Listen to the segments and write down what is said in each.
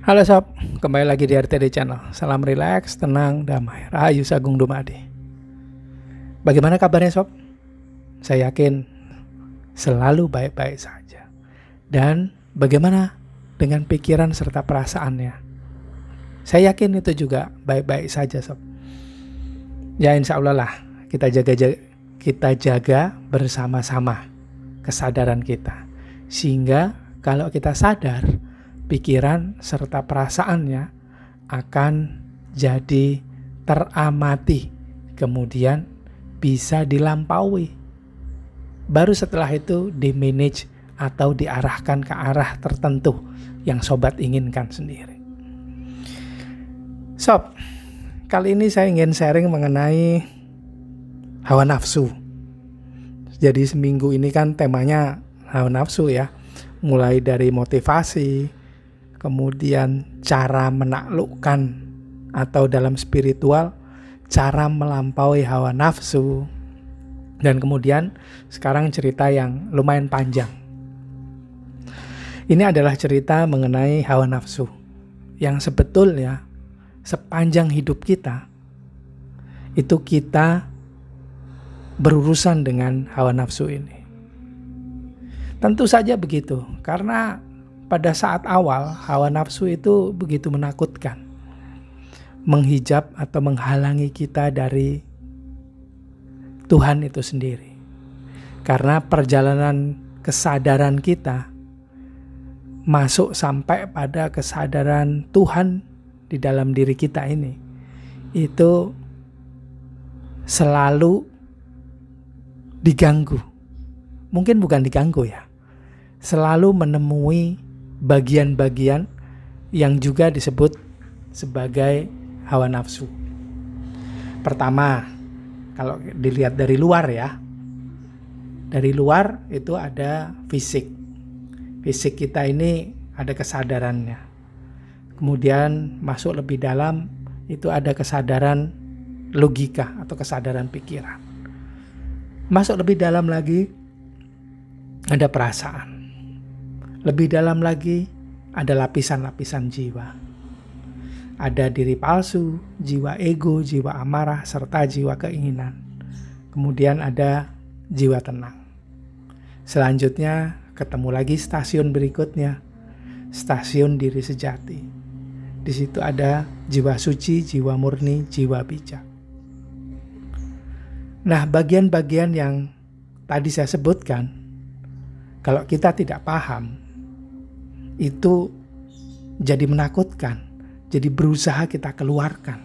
Halo sob, kembali lagi di RTD Channel. Salam rileks, tenang, damai. Rahayu Sagung Dumadi. Bagaimana kabarnya sob? Saya yakin selalu baik-baik saja. Dan bagaimana dengan pikiran serta perasaannya? Saya yakin itu juga baik-baik saja sob. Ya insya Allah lah, kita jaga bersama-sama kesadaran kita. Sehingga kalau kita sadar, pikiran serta perasaannya akan jadi teramati, kemudian bisa dilampaui. Baru setelah itu di-manage atau diarahkan ke arah tertentu yang sobat inginkan sendiri. Sob, kali ini saya ingin sharing mengenai hawa nafsu. Jadi seminggu ini kan temanya hawa nafsu ya. Mulai dari motivasi, kemudian cara menaklukkan atau dalam spiritual cara melampaui hawa nafsu, dan kemudian sekarang cerita yang lumayan panjang. Ini adalah cerita mengenai hawa nafsu yang sebetulnya sepanjang hidup kita itu kita berurusan dengan hawa nafsu ini. Tentu saja begitu, karena pada saat awal, hawa nafsu itu begitu menakutkan. Menghijab atau menghalangi kita dari Tuhan itu sendiri. Karena perjalanan kesadaran kita masuk sampai pada kesadaran Tuhan di dalam diri kita ini, itu selalu diganggu. Mungkin bukan diganggu ya, selalu menemui bagian-bagian yang juga disebut sebagai hawa nafsu. Pertama, kalau dilihat dari luar ya, dari luar itu ada fisik. Fisik kita ini ada kesadarannya. Kemudian masuk lebih dalam itu ada kesadaran logika atau kesadaran pikiran. Masuk lebih dalam lagi ada perasaan. Lebih dalam lagi ada lapisan-lapisan jiwa. Ada diri palsu, jiwa ego, jiwa amarah, serta jiwa keinginan. Kemudian ada jiwa tenang. Selanjutnya ketemu lagi stasiun berikutnya, stasiun diri sejati. Di situ ada jiwa suci, jiwa murni, jiwa bijak. Nah, bagian-bagian yang tadi saya sebutkan, kalau kita tidak paham, itu jadi menakutkan, jadi berusaha kita keluarkan,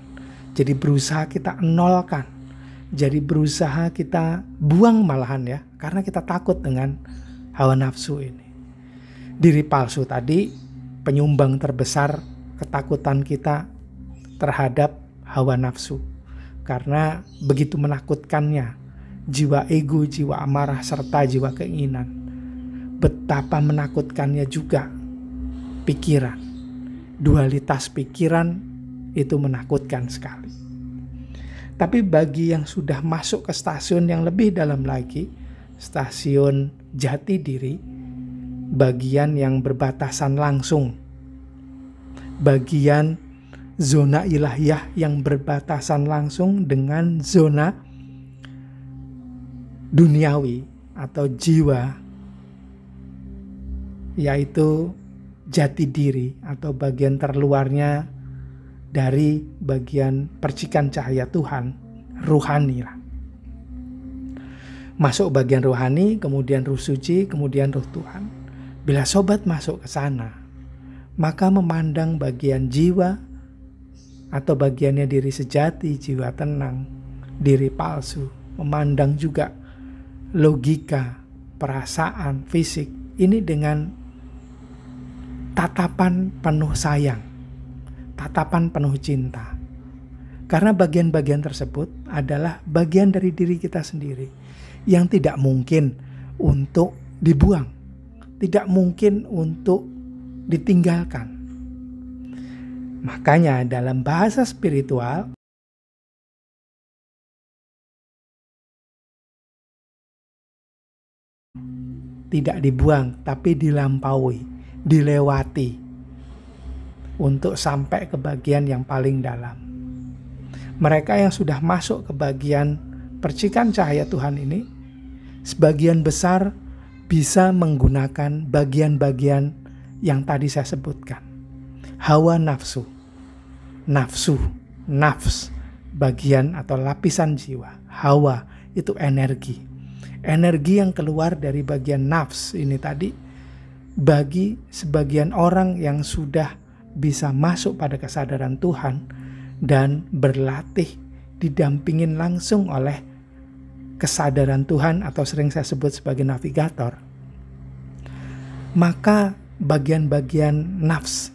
jadi berusaha kita nolkan, jadi berusaha kita buang malahan ya, karena kita takut dengan hawa nafsu ini. Diri palsu tadi penyumbang terbesar ketakutan kita terhadap hawa nafsu, karena begitu menakutkannya jiwa ego, jiwa amarah, serta jiwa keinginan. Betapa menakutkannya juga pikiran. Dualitas pikiran itu menakutkan sekali. Tapi bagi yang sudah masuk ke stasiun yang lebih dalam lagi, stasiun jati diri, bagian yang berbatasan langsung, bagian zona ilahiyah yang berbatasan langsung dengan zona duniawi atau jiwa, yaitu jati diri atau bagian terluarnya dari bagian percikan cahaya Tuhan, ruhani lah. Masuk bagian ruhani, kemudian ruh suci, kemudian ruh Tuhan. Bila sobat masuk ke sana, maka memandang bagian jiwa atau bagiannya diri sejati, jiwa tenang, diri palsu, memandang juga logika, perasaan, fisik, ini dengan tatapan penuh sayang, tatapan penuh cinta. Karena bagian-bagian tersebut adalah bagian dari diri kita sendiri yang tidak mungkin untuk dibuang, tidak mungkin untuk ditinggalkan. Makanya dalam bahasa spiritual, tidak dibuang tapi dilampaui, dilewati. untuk sampai ke bagian yang paling dalam. Mereka yang sudah masuk ke bagian percikan cahaya Tuhan ini, sebagian besar bisa menggunakan bagian-bagian yang tadi saya sebutkan. Hawa nafsu, nafs, bagian atau lapisan jiwa. Hawa itu energi. Energi yang keluar dari bagian nafs ini tadi, bagi sebagian orang yang sudah bisa masuk pada kesadaran Tuhan dan berlatih didampingin langsung oleh kesadaran Tuhan atau sering saya sebut sebagai navigator, maka bagian-bagian nafs,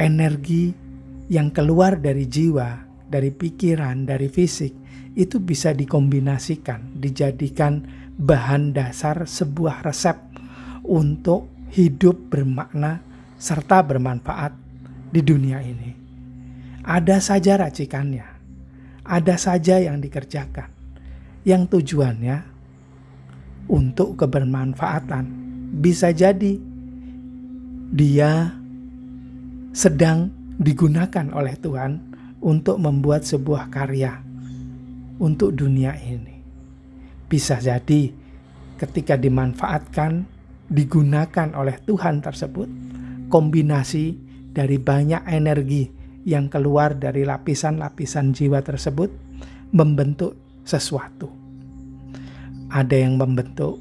energi yang keluar dari jiwa, dari pikiran, dari fisik, itu bisa dikombinasikan, dijadikan bahan dasar sebuah resep untuk hidup bermakna serta bermanfaat di dunia ini. Ada saja racikannya, ada saja yang dikerjakan, yang tujuannya untuk kebermanfaatan. Bisa jadi dia sedang digunakan oleh Tuhan untuk membuat sebuah karya untuk dunia ini. Bisa jadi ketika dimanfaatkan, digunakan oleh Tuhan tersebut, kombinasi dari banyak energi yang keluar dari lapisan-lapisan jiwa tersebut membentuk sesuatu. Ada yang membentuk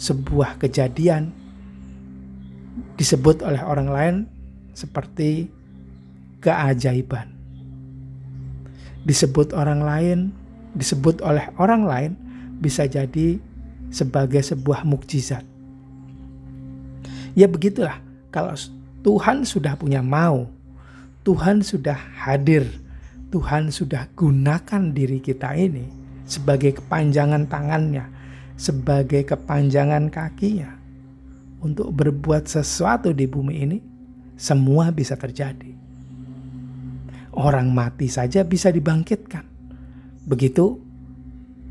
sebuah kejadian disebut oleh orang lain seperti keajaiban. Disebut oleh orang lain bisa jadi sebagai sebuah mukjizat. Ya begitulah, kalau Tuhan sudah punya mau, Tuhan sudah hadir, Tuhan sudah gunakan diri kita ini sebagai kepanjangan tangannya, sebagai kepanjangan kakinya untuk berbuat sesuatu di bumi ini, semua bisa terjadi. Orang mati saja bisa dibangkitkan. Begitu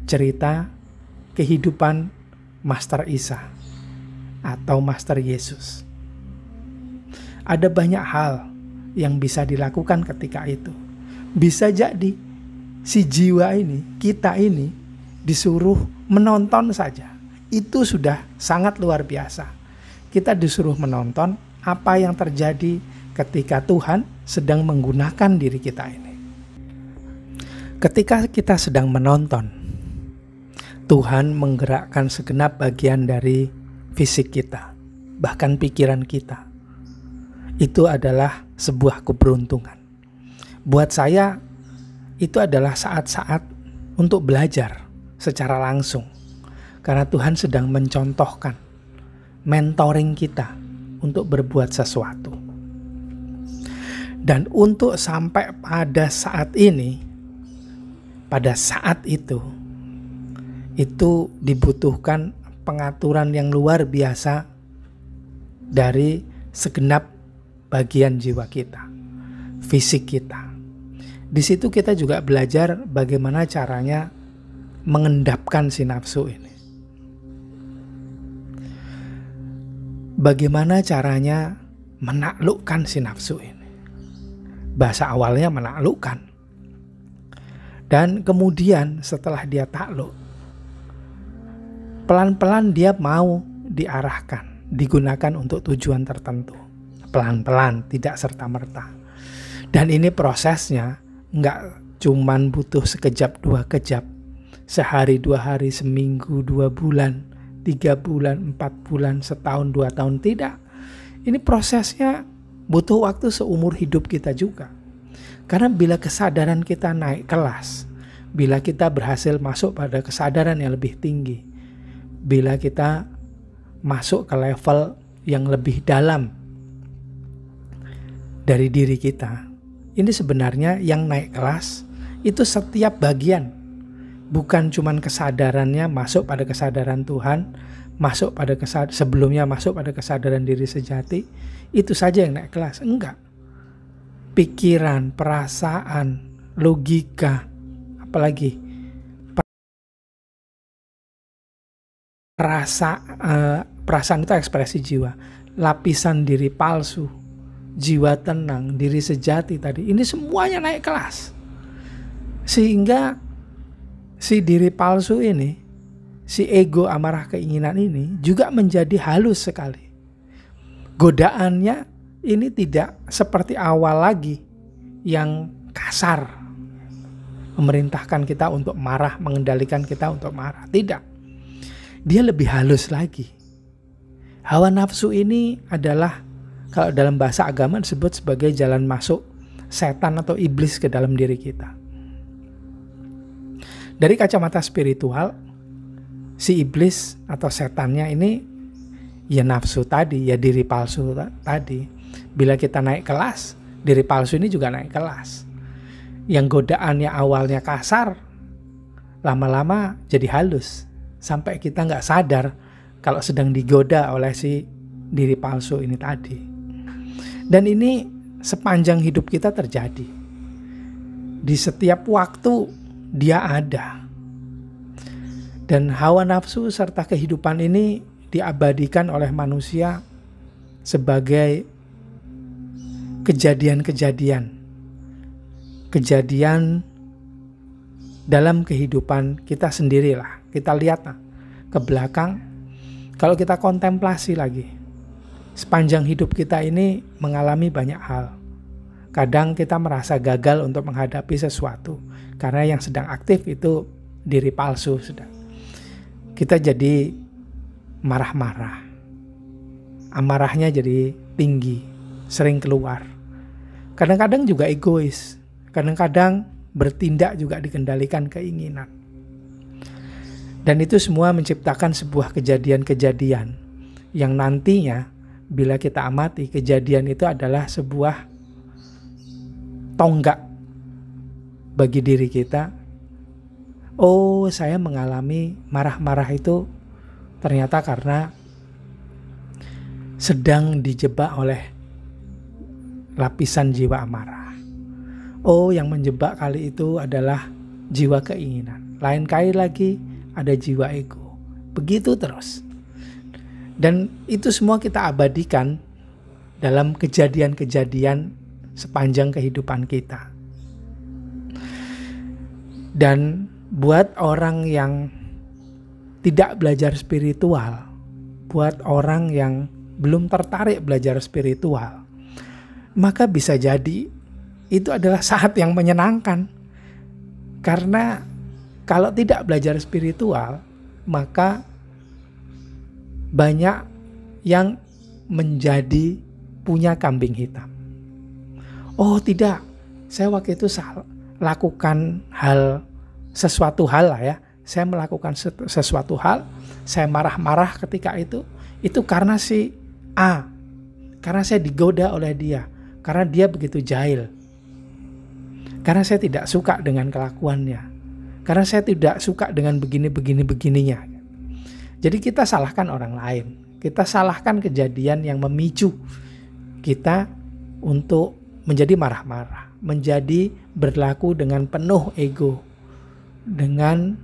cerita kehidupan Master Isa atau Master Yesus. Ada banyak hal yang bisa dilakukan ketika itu. Bisa jadi si jiwa ini, kita ini disuruh menonton saja. Itu sudah sangat luar biasa. Kita disuruh menonton apa yang terjadi ketika Tuhan sedang menggunakan diri kita ini. Ketika kita sedang menonton, Tuhan menggerakkan segenap bagian dari fisik kita, bahkan pikiran kita. Itu adalah sebuah keberuntungan. Buat saya, itu adalah saat-saat untuk belajar secara langsung. Karena Tuhan sedang mencontohkan, mentoring kita untuk berbuat sesuatu. Dan untuk sampai pada saat ini, pada saat itu dibutuhkan pengaturan yang luar biasa dari segenap bagian jiwa kita, fisik kita. Di situ kita juga belajar bagaimana caranya mengendapkan si nafsu ini. Bagaimana caranya menaklukkan si nafsu ini. Bahasa awalnya menaklukkan. Dan kemudian setelah dia takluk, pelan-pelan dia mau diarahkan, digunakan untuk tujuan tertentu. Pelan-pelan, tidak serta-merta. Dan ini prosesnya nggak cuman butuh sekejap, 2 kejap, sehari, 2 hari, seminggu, 2 bulan, 3 bulan, 4 bulan, setahun, 2 tahun, tidak. Ini prosesnya butuh waktu seumur hidup kita juga. Karena bila kesadaran kita naik kelas, bila kita berhasil masuk pada kesadaran yang lebih tinggi, bila kita masuk ke level yang lebih dalam dari diri kita, ini sebenarnya yang naik kelas itu setiap bagian, bukan cuman kesadarannya masuk pada kesadaran Tuhan, masuk pada sebelumnya masuk pada kesadaran diri sejati, itu saja yang naik kelas. Enggak. Pikiran, perasaan, logika, apalagi perasaan itu ekspresi jiwa, lapisan diri palsu, jiwa tenang, diri sejati tadi, ini semuanya naik kelas. Sehingga si diri palsu ini, si ego, amarah, keinginan ini juga menjadi halus sekali. Godaannya ini tidak seperti awal lagi yang kasar, memerintahkan kita untuk marah, mengendalikan kita untuk marah. Tidak, dia lebih halus lagi. Hawa nafsu ini adalah, kalau dalam bahasa agama disebut sebagai jalan masuk setan atau iblis ke dalam diri kita. Dari kacamata spiritual, si iblis atau setannya ini ya nafsu tadi, ya diri palsu tadi. Bila kita naik kelas, diri palsu ini juga naik kelas. Yang godaannya awalnya kasar, lama-lama jadi halus. Sampai kita gak sadar kalau sedang digoda oleh si diri palsu ini tadi. Dan ini sepanjang hidup kita terjadi. Di setiap waktu dia ada. Dan hawa nafsu serta kehidupan ini diabadikan oleh manusia sebagai kejadian dalam kehidupan kita sendirilah. Kita lihat ke belakang, kalau kita kontemplasi lagi, sepanjang hidup kita ini mengalami banyak hal. Kadang kita merasa gagal untuk menghadapi sesuatu karena yang sedang aktif itu diri palsu. Kita jadi marah-marah, amarahnya jadi tinggi, sering keluar. Kadang-kadang juga egois, kadang-kadang bertindak juga dikendalikan keinginan. Dan itu semua menciptakan sebuah kejadian-kejadian yang nantinya bila kita amati, kejadian itu adalah sebuah tonggak bagi diri kita. Oh, saya mengalami marah-marah itu ternyata karena sedang dijebak oleh lapisan jiwa amarah. Oh, yang menjebak kali itu adalah jiwa keinginan. Lain kali lagi ada jiwa ego. Begitu terus. Dan itu semua kita abadikan dalam kejadian-kejadian sepanjang kehidupan kita. Dan buat orang yang tidak belajar spiritual, buat orang yang belum tertarik belajar spiritual, maka bisa jadi itu adalah saat yang menyenangkan. Karena kalau tidak belajar spiritual, maka banyak yang menjadi punya kambing hitam. Oh tidak, saya waktu itu lakukan sesuatu hal lah ya. Saya melakukan sesuatu hal, saya marah-marah ketika itu karena si A. Karena saya digoda oleh dia, karena dia begitu jahil. Karena saya tidak suka dengan kelakuannya. Karena saya tidak suka dengan begininya. Jadi kita salahkan orang lain. Kita salahkan kejadian yang memicu kita untuk menjadi marah-marah, menjadi berlaku dengan penuh ego, dengan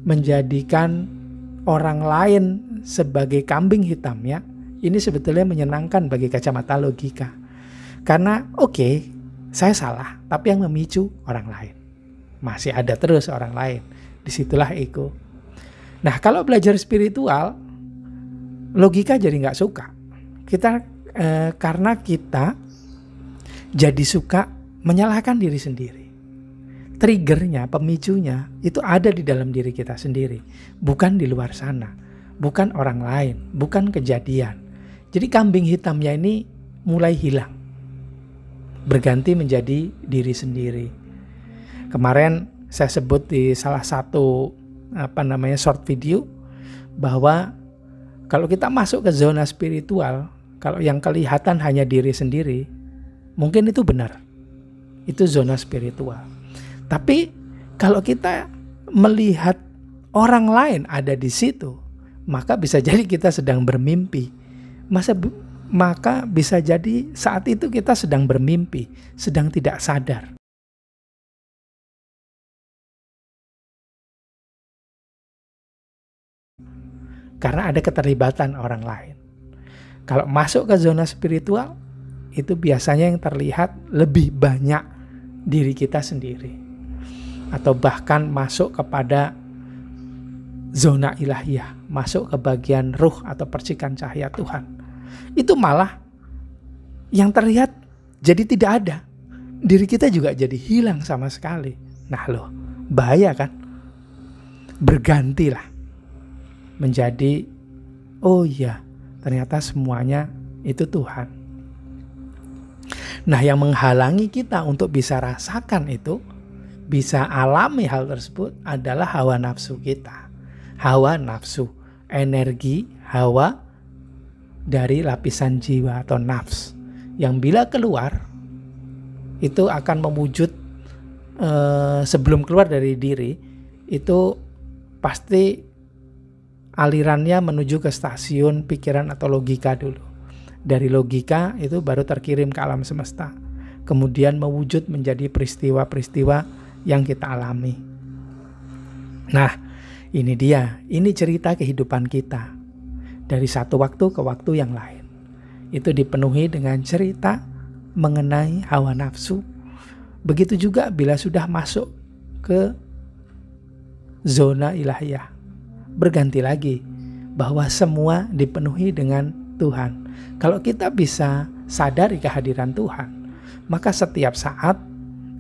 menjadikan orang lain sebagai kambing hitamnya. Ini sebetulnya menyenangkan bagi kacamata logika. Karena oke, saya salah, tapi yang memicu orang lain. Masih ada terus orang lain. Disitulah ego. Nah, kalau belajar spiritual, logika jadi nggak suka. Karena kita jadi suka menyalahkan diri sendiri. Triggernya, pemicunya itu ada di dalam diri kita sendiri, bukan di luar sana, bukan orang lain, bukan kejadian. Jadi kambing hitamnya ini mulai hilang, berganti menjadi diri sendiri. Kemarin saya sebut di salah satu short video bahwa kalau kita masuk ke zona spiritual, kalau yang kelihatan hanya diri sendiri, mungkin itu benar. Itu zona spiritual. Tapi kalau kita melihat orang lain ada di situ, maka bisa jadi kita sedang bermimpi. Maka bisa jadi saat itu kita sedang bermimpi, sedang tidak sadar. Karena ada keterlibatan orang lain. Kalau masuk ke zona spiritual, itu biasanya yang terlihat lebih banyak diri kita sendiri, atau bahkan masuk kepada zona ilahiyah, masuk ke bagian ruh atau percikan cahaya Tuhan. Itu malah yang terlihat jadi tidak ada, diri kita juga jadi hilang sama sekali. Nah loh, bahaya kan? Bergantilah menjadi, oh iya, ternyata semuanya itu Tuhan. Nah, yang menghalangi kita untuk bisa rasakan itu, bisa alami hal tersebut adalah hawa nafsu kita. Hawa nafsu, energi hawa dari lapisan jiwa atau nafs, yang bila keluar itu akan mewujud, sebelum keluar dari diri itu pasti alirannya menuju ke stasiun pikiran atau logika dulu. Dari logika itu baru terkirim ke alam semesta, kemudian mewujud menjadi peristiwa-peristiwa yang kita alami. Nah, ini dia, ini cerita kehidupan kita dari satu waktu ke waktu yang lain. Itu dipenuhi dengan cerita mengenai hawa nafsu. Begitu juga bila sudah masuk ke zona ilahiyah, berganti lagi bahwa semua dipenuhi dengan Tuhan. Kalau kita bisa sadari kehadiran Tuhan, maka setiap saat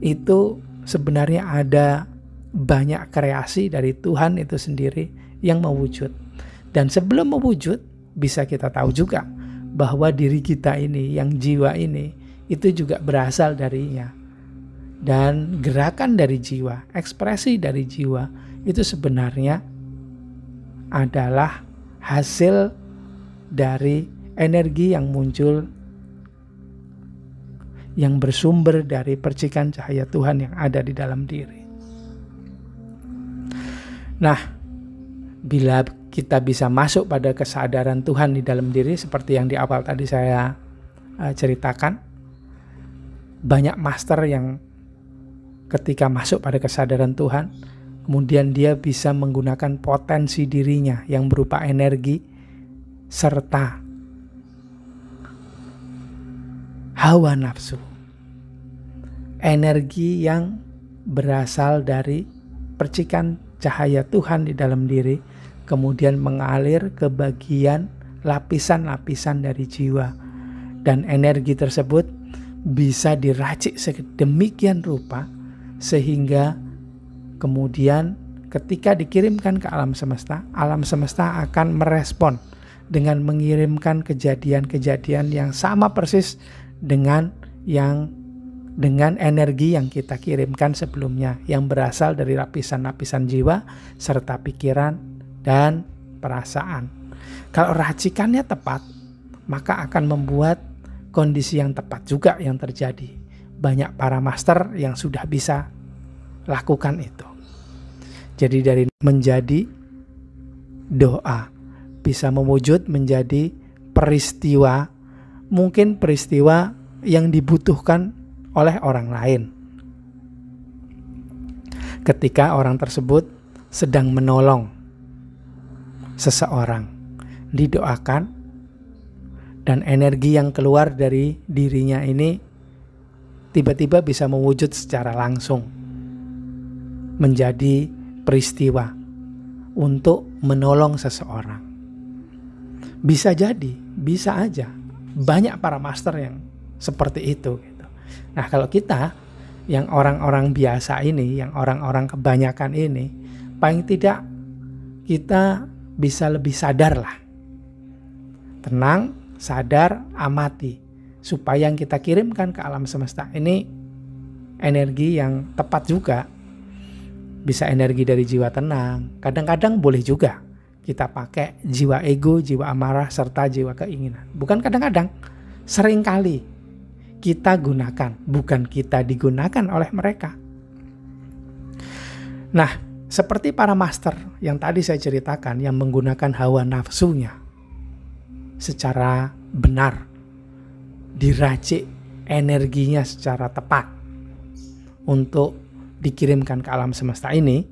itu sebenarnya ada banyak kreasi dari Tuhan itu sendiri yang mewujud. Dan sebelum mewujud, bisa kita tahu juga bahwa diri kita ini, yang jiwa ini, itu juga berasal darinya. Dan gerakan dari jiwa, ekspresi dari jiwa, itu sebenarnya adalah hasil dari energi yang muncul, yang bersumber dari percikan cahaya Tuhan yang ada di dalam diri. Nah, bila kita bisa masuk pada kesadaran Tuhan di dalam diri, seperti yang di awal tadi saya ceritakan, banyak master yang ketika masuk pada kesadaran Tuhan, kemudian dia bisa menggunakan potensi dirinya yang berupa energi serta hawa nafsu, energi yang berasal dari percikan cahaya Tuhan di dalam diri, kemudian mengalir ke bagian lapisan-lapisan dari jiwa, dan energi tersebut bisa diracik sedemikian rupa sehingga kemudian ketika dikirimkan ke alam semesta akan merespon dengan mengirimkan kejadian-kejadian yang sama persis dengan energi yang kita kirimkan sebelumnya, yang berasal dari lapisan-lapisan jiwa serta pikiran dan perasaan. Kalau racikannya tepat, maka akan membuat kondisi yang tepat juga yang terjadi. Banyak para master yang sudah bisa lakukan itu. Jadi dari menjadi doa bisa mewujud menjadi peristiwa, mungkin peristiwa yang dibutuhkan oleh orang lain. Ketika orang tersebut sedang menolong seseorang, didoakan, dan energi yang keluar dari dirinya ini tiba-tiba bisa mewujud secara langsung menjadi peristiwa untuk menolong seseorang. Bisa jadi, bisa aja. Banyak para master yang seperti itu gitu. Nah, kalau kita yang orang-orang biasa ini, yang orang-orang kebanyakan ini, paling tidak kita bisa lebih sadar lah. Tenang, sadar, amati, supaya yang kita kirimkan ke alam semesta ini energi yang tepat juga. Bisa energi dari jiwa tenang, kadang-kadang boleh juga kita pakai jiwa ego, jiwa amarah, serta jiwa keinginan. Bukan kadang-kadang, seringkali kita gunakan, bukan kita digunakan oleh mereka. Nah, seperti para master yang tadi saya ceritakan, yang menggunakan hawa nafsunya secara benar, diracik energinya secara tepat untuk dikirimkan ke alam semesta ini,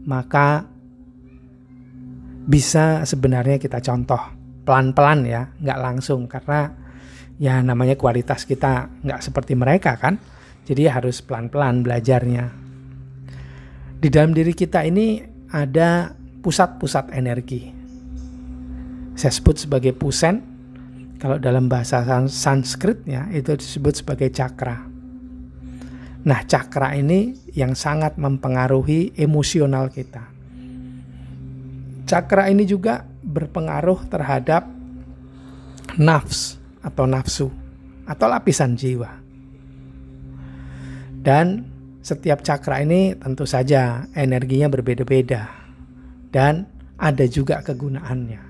maka bisa sebenarnya kita contoh pelan-pelan ya, nggak langsung, karena ya namanya kualitas kita nggak seperti mereka kan, jadi harus pelan-pelan belajarnya. Di dalam diri kita ini ada pusat-pusat energi, saya sebut sebagai pusen. Kalau dalam bahasa Sanskritnya itu disebut sebagai cakra. Nah, cakra ini yang sangat mempengaruhi emosional kita. Cakra ini juga berpengaruh terhadap nafs atau nafsu atau lapisan jiwa. Dan setiap cakra ini tentu saja energinya berbeda-beda dan ada juga kegunaannya.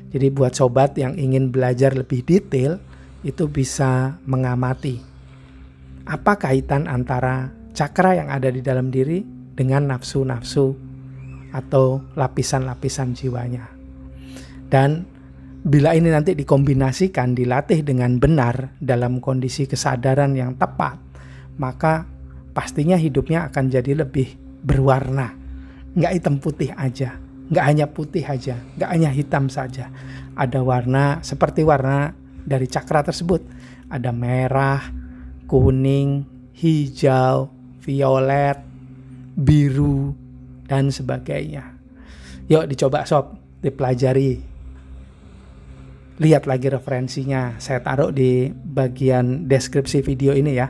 Jadi buat sobat yang ingin belajar lebih detail, itu bisa mengamati apa kaitan antara cakra yang ada di dalam diri dengan nafsu-nafsu atau lapisan-lapisan jiwanya. Dan bila ini nanti dikombinasikan, dilatih dengan benar dalam kondisi kesadaran yang tepat, maka pastinya hidupnya akan jadi lebih berwarna. Nggak hitam putih aja. Nggak hanya putih aja, nggak hanya hitam saja. Ada warna seperti warna dari cakra tersebut. Ada merah, kuning, hijau, violet, biru, dan sebagainya. Yuk dicoba sob, dipelajari. Lihat lagi referensinya, saya taruh di bagian deskripsi video ini ya.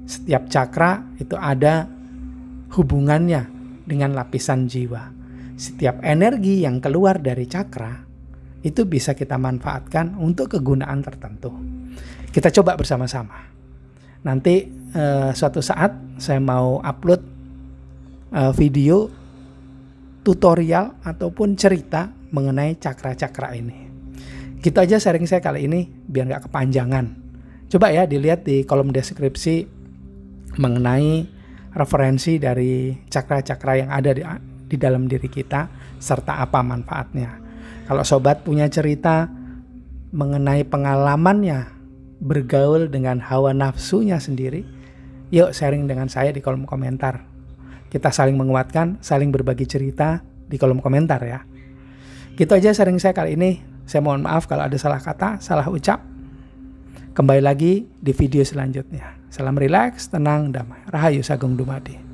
Setiap cakra itu ada hubungannya dengan lapisan jiwa. Setiap energi yang keluar dari cakra itu bisa kita manfaatkan untuk kegunaan tertentu. Kita coba bersama-sama. Nanti suatu saat saya mau upload video tutorial ataupun cerita mengenai cakra-cakra ini. Gitu aja sharing saya kali ini biar gak kepanjangan. Coba ya dilihat di kolom deskripsi mengenai referensi dari cakra-cakra yang ada di dalam diri kita serta apa manfaatnya. Kalau sobat punya cerita mengenai pengalamannya bergaul dengan hawa nafsunya sendiri, yuk sharing dengan saya di kolom komentar. Kita saling menguatkan, saling berbagi cerita di kolom komentar ya. Gitu aja sharing saya kali ini. Saya mohon maaf kalau ada salah kata, salah ucap. Kembali lagi di video selanjutnya. Salam rileks, tenang, damai. Rahayu Sagung Dumadi.